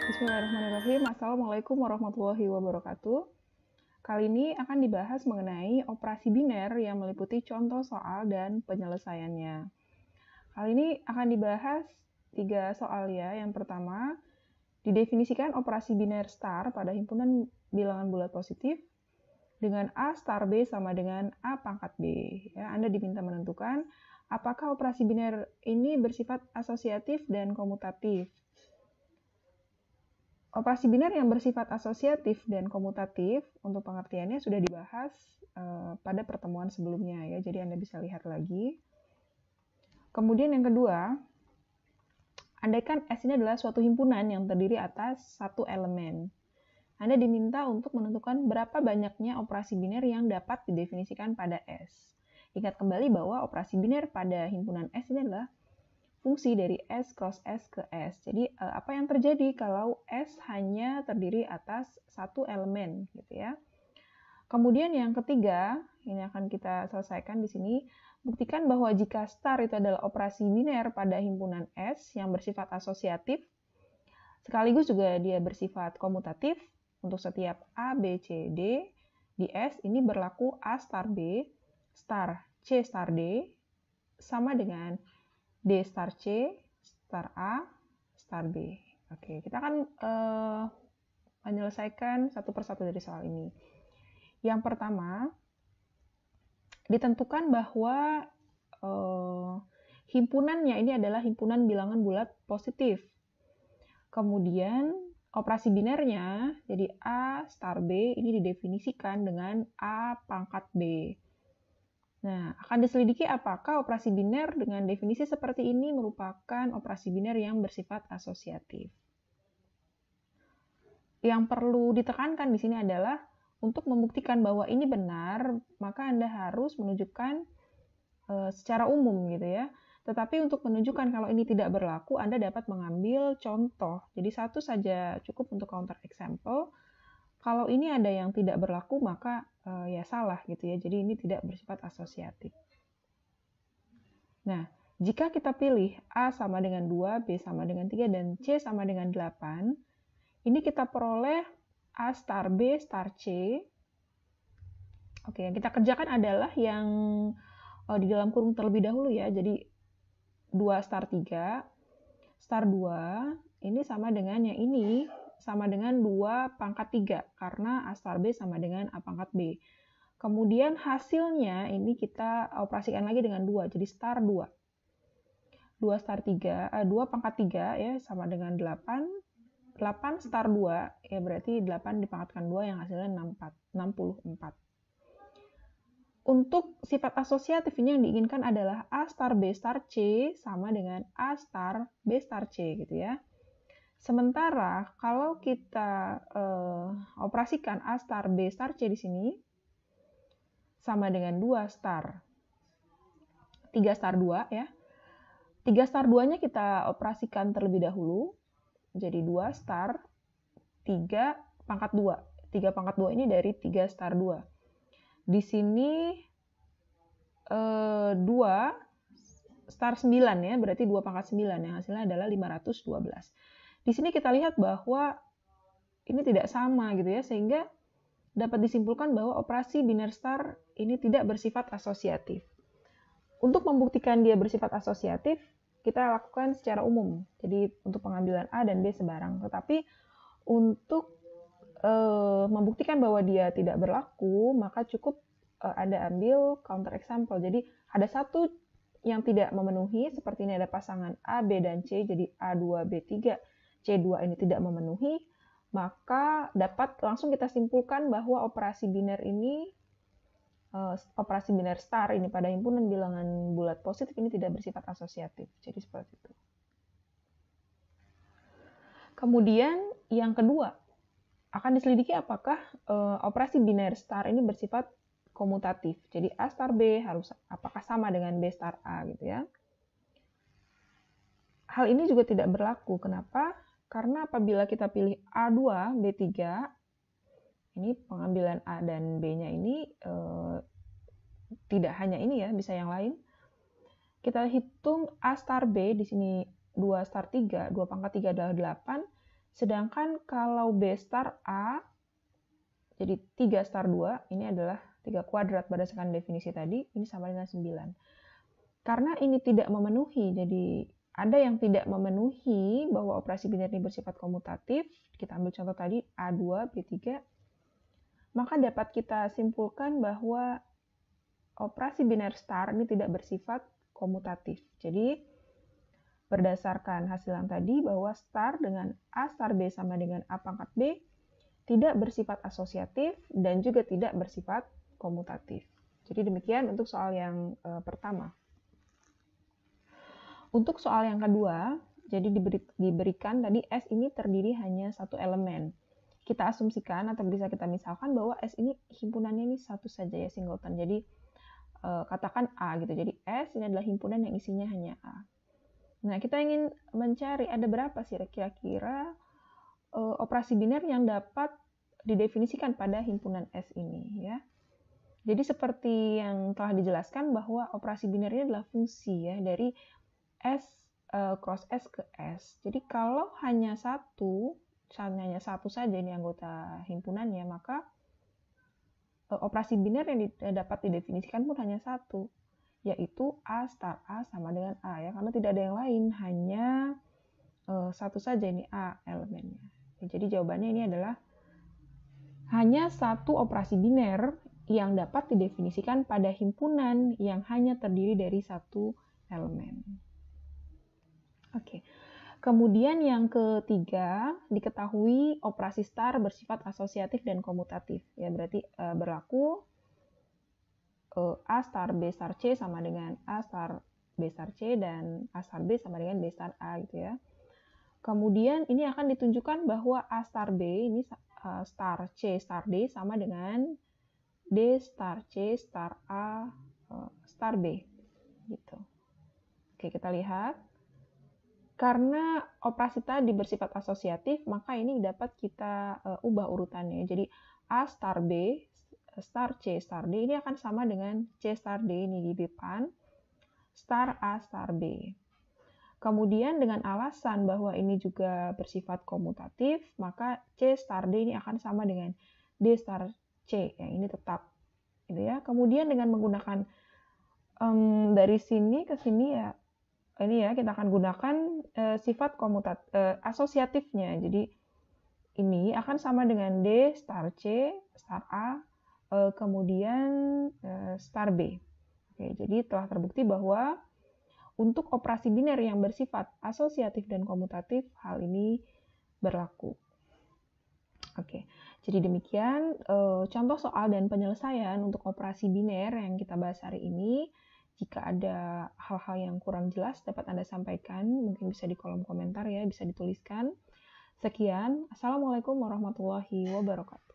Bismillahirrahmanirrahim. Assalamualaikum warahmatullahi wabarakatuh. Kali ini akan dibahas mengenai operasi biner yang meliputi contoh soal dan penyelesaiannya. Kali ini akan dibahas 3 soal ya. Yang pertama, didefinisikan operasi biner star pada himpunan bilangan bulat positif dengan A star B sama dengan A pangkat B. Ya, Anda diminta menentukan apakah operasi biner ini bersifat asosiatif dan komutatif. Operasi biner yang bersifat asosiatif dan komutatif untuk pengertiannya sudah dibahas pada pertemuan sebelumnya ya, jadi Anda bisa lihat lagi. Kemudian yang kedua, andaikan S ini adalah suatu himpunan yang terdiri atas satu elemen. Anda diminta untuk menentukan berapa banyaknya operasi biner yang dapat didefinisikan pada S. Ingat kembali bahwa operasi biner pada himpunan S ini adalah fungsi dari S cross S ke S. Jadi apa yang terjadi kalau S hanya terdiri atas satu elemen gitu ya. Kemudian yang ketiga, ini akan kita selesaikan di sini, buktikan bahwa jika star itu adalah operasi biner pada himpunan S yang bersifat asosiatif, sekaligus juga dia bersifat komutatif untuk setiap A, B, C, D, di S ini berlaku A star B, star C star D, sama dengan D star C, star A, star B. Oke, kita akan menyelesaikan satu persatu dari soal ini. Yang pertama, ditentukan bahwa himpunannya ini adalah himpunan bilangan bulat positif. Kemudian operasi binernya, jadi A star B ini didefinisikan dengan A pangkat B. Nah, akan diselidiki apakah operasi biner dengan definisi seperti ini merupakan operasi biner yang bersifat asosiatif. Yang perlu ditekankan di sini adalah untuk membuktikan bahwa ini benar, maka Anda harus menunjukkan secara umum gitu ya. Tetapi untuk menunjukkan kalau ini tidak berlaku, Anda dapat mengambil contoh. Jadi satu saja cukup untuk counter example. Kalau ini ada yang tidak berlaku, maka ya salah gitu ya. Jadi ini tidak bersifat asosiatif. Nah, jika kita pilih A sama dengan 2, B sama dengan 3, dan C sama dengan 8, ini kita peroleh A star B star C. Oke, yang kita kerjakan adalah yang di dalam kurung terlebih dahulu ya. Jadi 2 star 3, star 2, ini sama dengan yang ini, sama dengan 2 pangkat 3, karena A star B sama dengan A pangkat B. Kemudian hasilnya ini kita operasikan lagi dengan 2, jadi star 2. 2 star 3, 2 pangkat 3 ya, sama dengan 8. 8 star 2, ya berarti 8 dipangkatkan 2 yang hasilnya 64. Untuk sifat asosiatif ini yang diinginkan adalah A star B star C sama dengan A star B star C gitu ya. Sementara kalau kita operasikan A star B star C di sini sama dengan 2 star 3 star 2 ya. 3 star 2-nya kita operasikan terlebih dahulu. Jadi 2 star 3 pangkat 2. 3 pangkat 2 ini dari 3 star 2. Di sini 2 star 9 ya, berarti 2 pangkat 9 yang hasilnya adalah 512. Di sini kita lihat bahwa ini tidak sama gitu ya, sehingga dapat disimpulkan bahwa operasi biner star ini tidak bersifat asosiatif. Untuk membuktikan dia bersifat asosiatif, kita lakukan secara umum. Jadi untuk pengambilan A dan B sebarang. Tetapi untuk membuktikan bahwa dia tidak berlaku, maka cukup Anda ambil counter example. Jadi ada satu yang tidak memenuhi, seperti ini ada pasangan A, B, dan C, jadi A2, B3, C2 ini tidak memenuhi, maka dapat langsung kita simpulkan bahwa operasi biner ini, operasi biner star ini pada himpunan bilangan bulat positif ini tidak bersifat asosiatif. Jadi seperti itu. Kemudian yang kedua, akan diselidiki apakah operasi biner star ini bersifat komutatif. Jadi A star B harus apakah sama dengan B star A gitu ya. Hal ini juga tidak berlaku. Kenapa? Karena apabila kita pilih A2, B3, ini pengambilan A dan B-nya ini tidak hanya ini ya, bisa yang lain. Kita hitung A star B di sini 2 star 3, 2 pangkat 3 adalah 8, Sedangkan kalau B star A, jadi 3 star 2, ini adalah 3 kuadrat berdasarkan definisi tadi, ini sama dengan 9. Karena ini tidak memenuhi, jadi ada yang tidak memenuhi bahwa operasi biner ini bersifat komutatif, kita ambil contoh tadi A2, B3, maka dapat kita simpulkan bahwa operasi biner star ini tidak bersifat komutatif. Jadi berdasarkan hasil yang tadi bahwa star dengan A star B sama dengan A pangkat B tidak bersifat asosiatif dan juga tidak bersifat komutatif. Jadi demikian untuk soal yang pertama. Untuk soal yang kedua, jadi diberikan tadi S ini terdiri hanya satu elemen. Kita asumsikan atau bisa kita misalkan bahwa S ini himpunannya ini satu saja ya, singleton. Jadi katakan A gitu. Jadi S ini adalah himpunan yang isinya hanya A. Nah, kita ingin mencari ada berapa sih kira-kira operasi biner yang dapat didefinisikan pada himpunan S ini ya. Jadi seperti yang telah dijelaskan bahwa operasi biner ini adalah fungsi ya dari S cross S ke S. Jadi kalau hanya satu saja ini anggota himpunannya, maka operasi biner yang dapat didefinisikan pun hanya satu, yaitu A star A sama dengan A ya, karena tidak ada yang lain, hanya satu saja ini A elemennya. Jadi jawabannya ini adalah hanya satu operasi biner yang dapat didefinisikan pada himpunan yang hanya terdiri dari satu elemen. Oke. Kemudian yang ketiga, diketahui operasi star bersifat asosiatif dan komutatif. Ya, berarti berlaku A star B star C sama dengan A star B star C dan A star B sama dengan B star A gitu ya. Kemudian ini akan ditunjukkan bahwa A star B ini star C star D sama dengan D star C star A star B gitu. Oke, kita lihat. Karena operasi tadi bersifat asosiatif, maka ini dapat kita ubah urutannya. Jadi A star B star C star D ini akan sama dengan C star D ini di depan star A star B. Kemudian dengan alasan bahwa ini juga bersifat komutatif, maka C star D ini akan sama dengan D star C, yang ini tetap. Gitu ya. Kemudian dengan menggunakan dari sini ke sini ya, ini ya kita akan gunakan sifat asosiatifnya. Jadi ini akan sama dengan D star C star A, kemudian star B. Oke, jadi telah terbukti bahwa untuk operasi biner yang bersifat asosiatif dan komutatif, hal ini berlaku. Oke, jadi demikian contoh soal dan penyelesaian untuk operasi biner yang kita bahas hari ini. Jika ada hal-hal yang kurang jelas dapat Anda sampaikan, mungkin bisa di kolom komentar ya, bisa dituliskan. Sekian, Assalamualaikum warahmatullahi wabarakatuh.